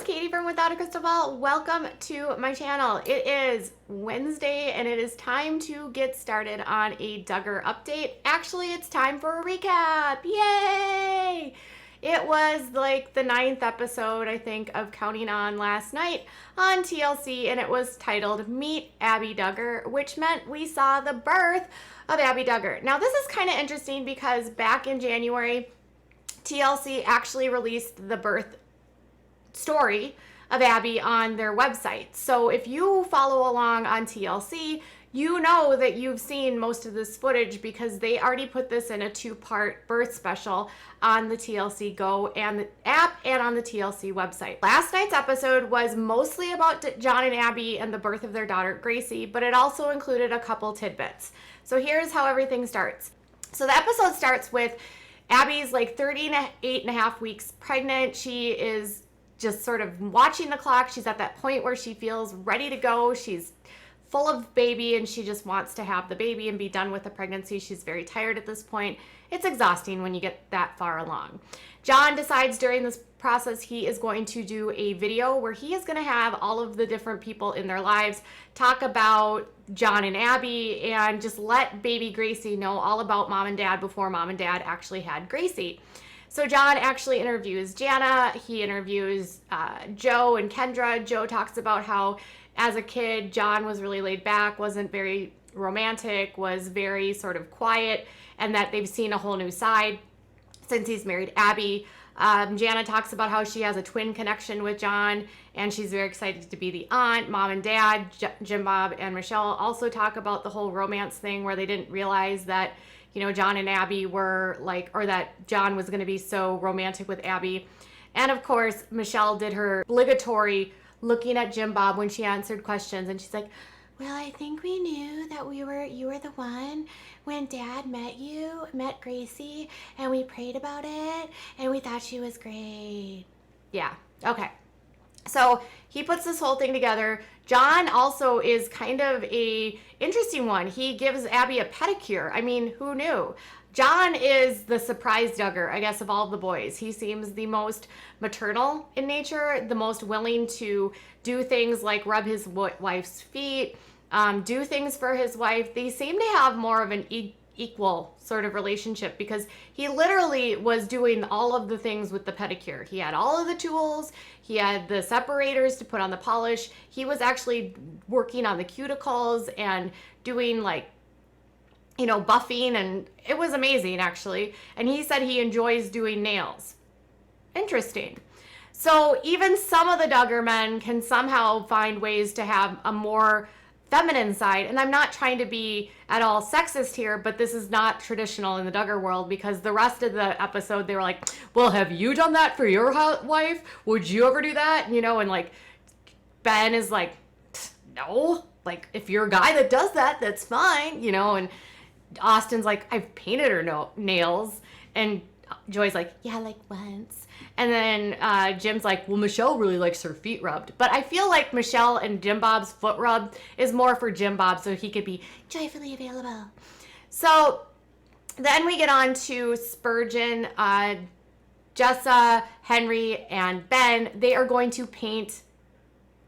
Katie from Without a Crystal Ball. Welcome to my channel. It is Wednesday and it is time to get started on a Duggar update. Actually, it's time for a recap. Yay! It was like the 9th episode, I think, of Counting On last night on TLC, and it was titled Meet Abbie Duggar, which meant we saw the birth of Abbie Duggar. Now, this is kind of interesting because back in January, TLC actually released the birth story of Abbie on their website. So if you follow along on TLC, you know that you've seen most of this footage because they already put this in a 2-part birth special on the TLC Go and the app and on the TLC website. Last night's episode was mostly about John and Abbie and the birth of their daughter Gracie, but it also included a couple tidbits. So here's how everything starts. So the episode starts with Abbie's like 38 and a half weeks pregnant. She is just sort of watching the clock. She's at that point where she feels ready to go. She's full of baby and she just wants to have the baby and be done with the pregnancy. She's very tired at this point. It's exhausting when you get that far along. John decides during this process he is going to do a video where he is going to have all of the different people in their lives talk about John and Abbie and just let baby Gracie know all about mom and dad before mom and dad actually had Gracie. So John actually interviews Jana, he interviews Joe and Kendra. Joe talks about how as a kid, John was really laid back, wasn't very romantic, was very sort of quiet, and that they've seen a whole new side since he's married Abbie. Jana talks about how she has a twin connection with John, and she's very excited to be the aunt. Mom and dad, Jim Bob and Michelle, also talk about the whole romance thing where they didn't realize that, you know, John and Abbie were like, or that John was going to be so romantic with Abbie. And of course, Michelle did her obligatory looking at Jim Bob when she answered questions, and she's like, well, I think we knew that you were the one when Dad met Gracie, and we prayed about it, and we thought she was great. Yeah, okay. So he puts this whole thing together. John also is kind of a interesting one. He gives Abbie a pedicure. I mean, who knew? John is the surprise Duggar, I guess, of all of the boys. He seems the most maternal in nature, the most willing to do things like rub his wife's feet, do things for his wife. They seem to have more of an equal sort of relationship because he literally was doing all of the things with the pedicure. He had all of the tools, he had the separators to put on the polish. He was actually working on the cuticles and doing like, you know, buffing, and it was amazing actually. And he said he enjoys doing nails. Interesting. So even some of the Duggar men can somehow find ways to have a more feminine side. And I'm not trying to be at all sexist here, but this is not traditional in the Duggar world because the rest of the episode, they were like, well, have you done that for your wife? Would you ever do that? You know, and like Ben is like, no, like if you're a guy that does that, that's fine, you know, and Austin's like, I've painted her nails. And Joy's like, yeah, like once. And then Jim's like, well, Michelle really likes her feet rubbed. But I feel like Michelle and Jim Bob's foot rub is more for Jim Bob so he could be joyfully available. So then we get on to Spurgeon, Jessa, Henry, and Ben. They are going to paint.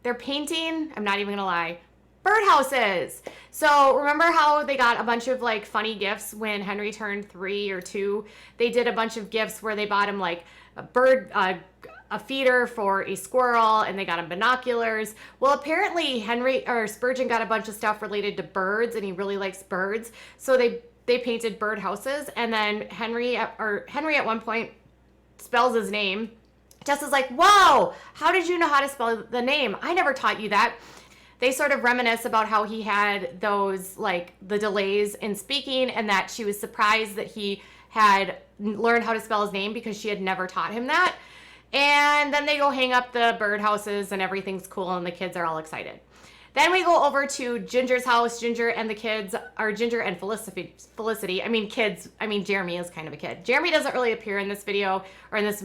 They're painting, I'm not even going to lie, birdhouses. So remember how they got a bunch of like funny gifts when Henry turned 3 or 2? They did a bunch of gifts where they bought him like a bird, a feeder for a squirrel, and they got him binoculars. Well, apparently Spurgeon got a bunch of stuff related to birds, and he really likes birds. So they painted birdhouses, and then Henry at one point spells his name. Jessa's like, whoa, how did you know how to spell the name? I never taught you that. They sort of reminisce about how he had those, like, the delays in speaking, and that she was surprised that he had learned how to spell his name because she had never taught him that. And then they go hang up the birdhouses, and everything's cool, and the kids are all excited. Then we go over to Ginger's house. Ginger and the kids are Ginger and Felicity. I mean, kids. I mean, Jeremy is kind of a kid. Jeremy doesn't really appear in this video or in this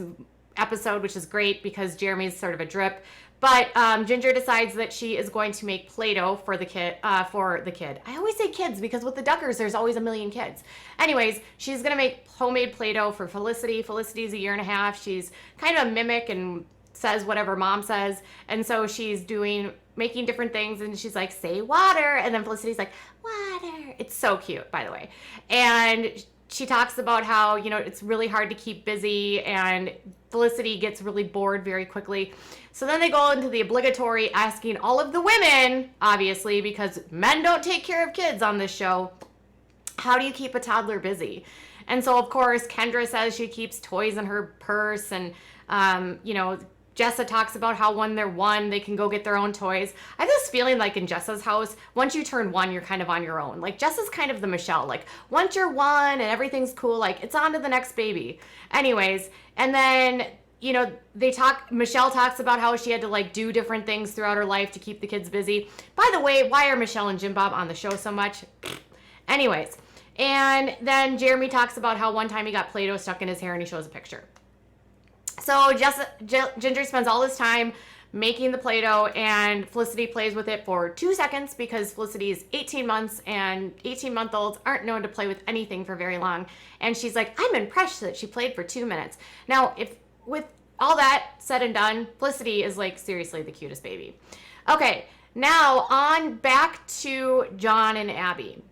episode, which is great because Jeremy's sort of a drip. But Ginger decides that she is going to make Play-Doh for the kid. I always say kids because with the Duggars, there's always a million kids. Anyways, she's going to make homemade Play-Doh for Felicity. Felicity's a 1.5 years. She's kind of a mimic and says whatever mom says. And so she's making different things, and she's like, say water. And then Felicity's like, water. It's so cute, by the way. And she talks about how, it's really hard to keep busy, and Felicity gets really bored very quickly. So then they go into the obligatory asking all of the women, obviously, because men don't take care of kids on this show, how do you keep a toddler busy? And so, of course, Kendra says she keeps toys in her purse, and, Jessa talks about how when they're 1, they can go get their own toys. I have this feeling like in Jessa's house, once you turn 1, you're kind of on your own. Like, Jessa's kind of the Michelle. Like, once you're 1 and everything's cool, like, it's on to the next baby. Anyways, and then, Michelle talks about how she had to, like, do different things throughout her life to keep the kids busy. By the way, why are Michelle and Jim Bob on the show so much? Anyways, and then Jeremy talks about how one time he got Play-Doh stuck in his hair, and he shows a picture. So Ginger spends all this time making the Play-Doh, and Felicity plays with it for 2 seconds because Felicity is 18 months, and 18-month-olds aren't known to play with anything for very long. And she's like, I'm impressed that she played for 2 minutes. Now, if with all that said and done, Felicity is like seriously the cutest baby. Okay, now on back to John and Abbie.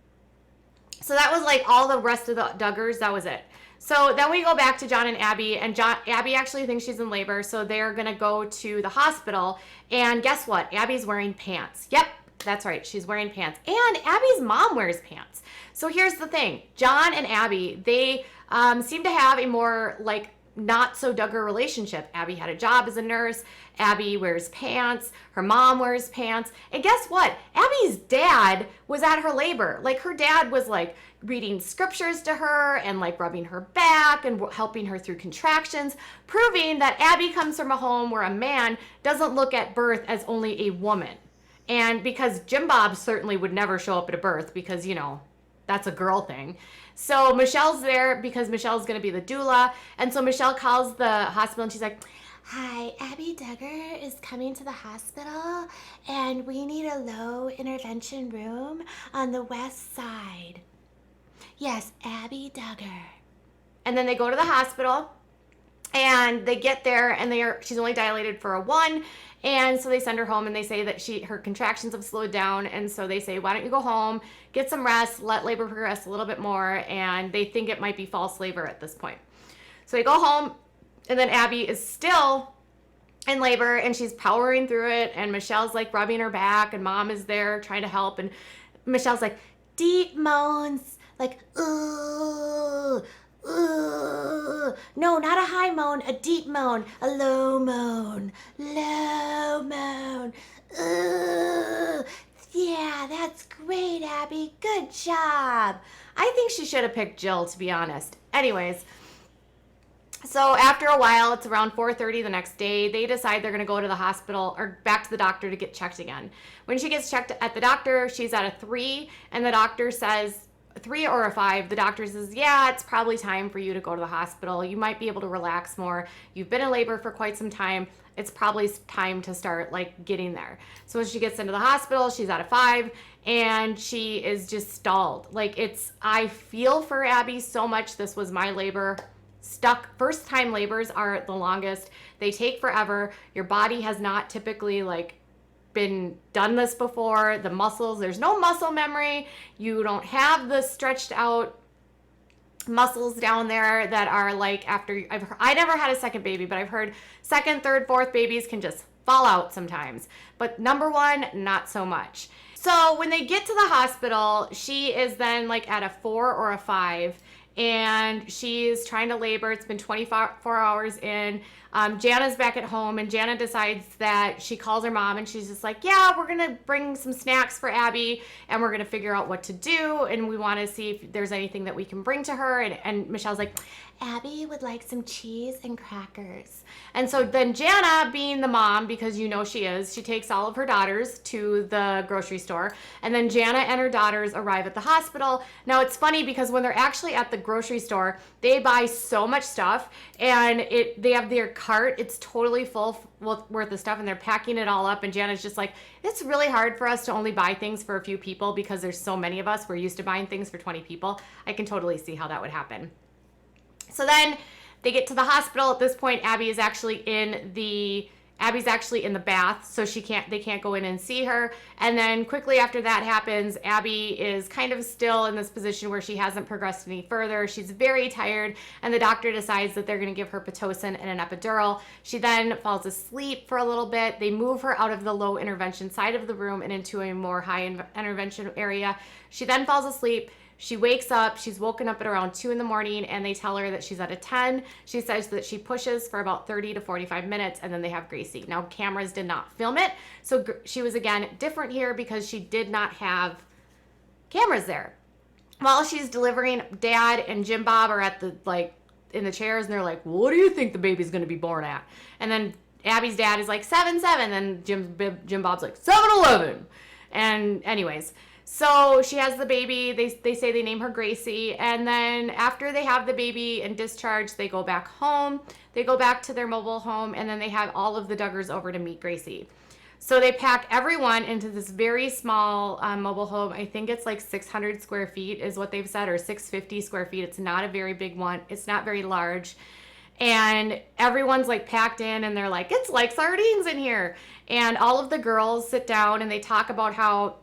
So that was like all the rest of the Duggars, that was it. So then we go back to John and Abbie, and Abbie actually thinks she's in labor, so they're going to go to the hospital, and guess what? Abbie's wearing pants. Yep, that's right, she's wearing pants. And Abbie's mom wears pants. So here's the thing. John and Abbie, they seem to have a more, like, not so Duggar relationship. Abbie had a job as a nurse. Abbie wears pants. Her mom wears pants. And guess what? Abbie's dad was at her labor. Like, her dad was like reading scriptures to her and like rubbing her back and helping her through contractions, proving that Abbie comes from a home where a man doesn't look at birth as only a woman. And because Jim Bob certainly would never show up at a birth because, that's a girl thing. So Michelle's there because Michelle's going to be the doula. And so Michelle calls the hospital and she's like, hi, Abbie Duggar is coming to the hospital and we need a low intervention room on the west side. Yes, Abbie Duggar. And then they go to the hospital and they get there and she's only dilated for a 1. And so they send her home and they say that her contractions have slowed down. And so they say, why don't you go home, get some rest, let labor progress a little bit more. And they think it might be false labor at this point. So they go home, and then Abbie is still in labor and she's powering through it. And Michelle's like rubbing her back and mom is there trying to help. And Michelle's like, deep moans, like, ooh. No, not a high moan, a deep moan, a low moan, low moan. Yeah, that's great, Abbie. Good job. I think she should have picked Jill, to be honest. Anyways, so after a while, it's around 4:30 the next day, they decide they're going to go to the hospital or back to the doctor to get checked again. When she gets checked at the doctor, she's at a 3, and the doctor says, 3 or a 5, the doctor says, yeah, it's probably time for you to go to the hospital. You might be able to relax more. You've been in labor for quite some time. It's probably time to start like getting there. So when she gets into the hospital, she's at a 5 and she is just stalled. Like I feel for Abbie so much. This was my labor. First time labors are the longest. They take forever. Your body has not typically been done this before. The muscles, there's no muscle memory. You don't have the stretched out muscles down there that are like after I never had a second baby, but I've heard second, third, fourth babies can just fall out sometimes. But number 1, not so much. So when they get to the hospital, she is then like at a 4 or a 5 and she's trying to labor. It's been 24 hours in. Jana's back at home and Jana decides that she calls her mom and she's just like, yeah, we're going to bring some snacks for Abbie and we're going to figure out what to do. And we want to see if there's anything that we can bring to her. And Michelle's like, Abbie would like some cheese and crackers. And so then Jana, being the mom, because she is, she takes all of her daughters to the grocery store. And then Jana and her daughters arrive at the hospital. Now it's funny because when they're actually at the grocery store, they buy so much stuff and they have their cart. It's totally full worth of stuff and they're packing it all up. And Jana's just like, it's really hard for us to only buy things for a few people because there's so many of us. We're used to buying things for 20 people. I can totally see how that would happen. So then they get to the hospital. At this point, Abbie is actually in the Abbie's actually in the bath, so they can't go in and see her. And then quickly after that happens, Abbie is kind of still in this position where she hasn't progressed any further. She's very tired, and the doctor decides that they're going to give her Pitocin and an epidural. She then falls asleep for a little bit. They move her out of the low intervention side of the room and into a more high intervention area. She then falls asleep. She wakes up, she's woken up at around 2 in the morning, and they tell her that she's at a 10. She says that she pushes for about 30 to 45 minutes, and then they have Gracie. Now, cameras did not film it, so she was, again, different here because she did not have cameras there. While she's delivering, Dad and Jim Bob are at the, in the chairs, and they're like, what do you think the baby's going to be born at? And then Abbie's dad is like, 7-7, and Jim Bob's like, 7-11. And anyways... So she has the baby. They say they name her Gracie. And then after they have the baby and discharge, they go back home. They go back to their mobile home, and then they have all of the Duggars over to meet Gracie. So they pack everyone into this very small mobile home. I think it's like 600 square feet is what they've said, or 650 square feet. It's not a very big one. It's not very large. And everyone's like packed in, and they're like, it's like sardines in here. And all of the girls sit down and they talk about how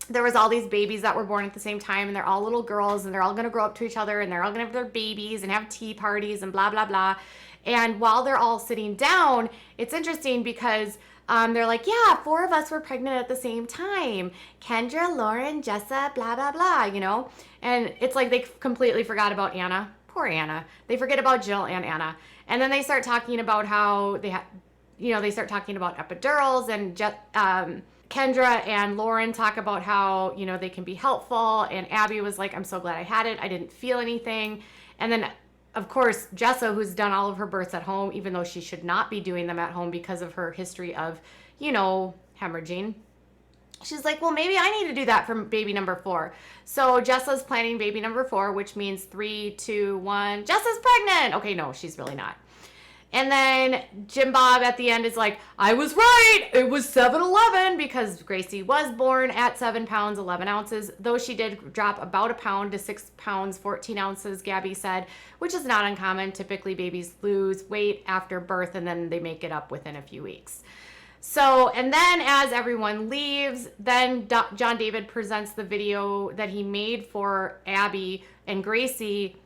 there was all these babies that were born at the same time, and they're all little girls, and they're all going to grow up to each other, and they're all going to have their babies and have tea parties and blah, blah, blah. And while they're all sitting down, it's interesting because they're like, yeah, 4 of us were pregnant at the same time. Kendra, Lauren, Jessa, blah, blah, blah, you know? And it's like they completely forgot about Anna. Poor Anna. They forget about Jill and Anna. And then they start talking about how they start talking about epidurals, and Kendra and Lauren talk about how, they can be helpful. And Abbie was like, I'm so glad I had it. I didn't feel anything. And then, of course, Jessa, who's done all of her births at home, even though she should not be doing them at home because of her history of, hemorrhaging. She's like, well, maybe I need to do that for baby number 4. So Jessa's planning baby number 4, which means 3, 2, 1. Jessa's pregnant. Okay, no, she's really not. And then Jim Bob at the end is like, I was right. It was 7-11 because Gracie was born at 7 pounds, 11 ounces, though she did drop about a pound to 6 pounds, 14 ounces, Gabby said, which is not uncommon. Typically, babies lose weight after birth, and then they make it up within a few weeks. So, and then as everyone leaves, then John David presents the video that he made for Abbie and Gracie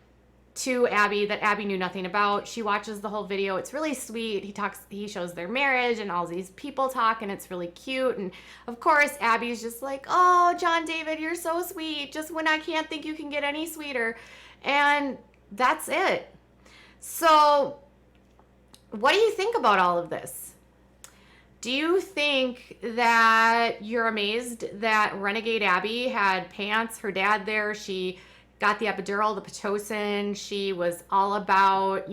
to Abbie that Abbie knew nothing about. She watches the whole video. It's really sweet. He shows their marriage and all these people talk, and it's really cute. And of course, Abbie's just like, oh, John David, you're so sweet. Just when I can't think you can get any sweeter. And that's it. So what do you think about all of this? Do you think that you're amazed that Renegade Abbie had pants, her dad there? She got the epidural, the Pitocin. She was all about,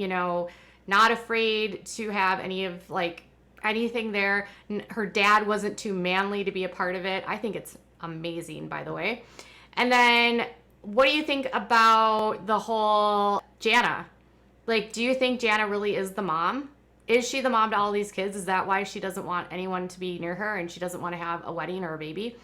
not afraid to have anything there. Her dad wasn't too manly to be a part of it. I think it's amazing, by the way. And then what do you think about the whole Jana? Do you think Jana really is the mom? Is she the mom to all these kids? Is that why she doesn't want anyone to be near her and she doesn't want to have a wedding or a baby?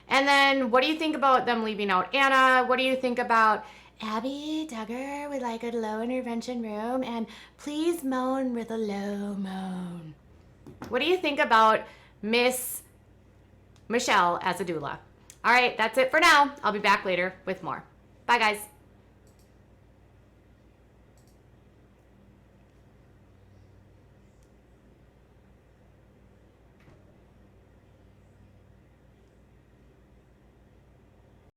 And then what do you think about them leaving out Anna? What do you think about Abbie Duggar would like a low intervention room, and please moan with a low moan? What do you think about Miss Michelle as a doula? All right, that's it for now. I'll be back later with more. Bye, guys.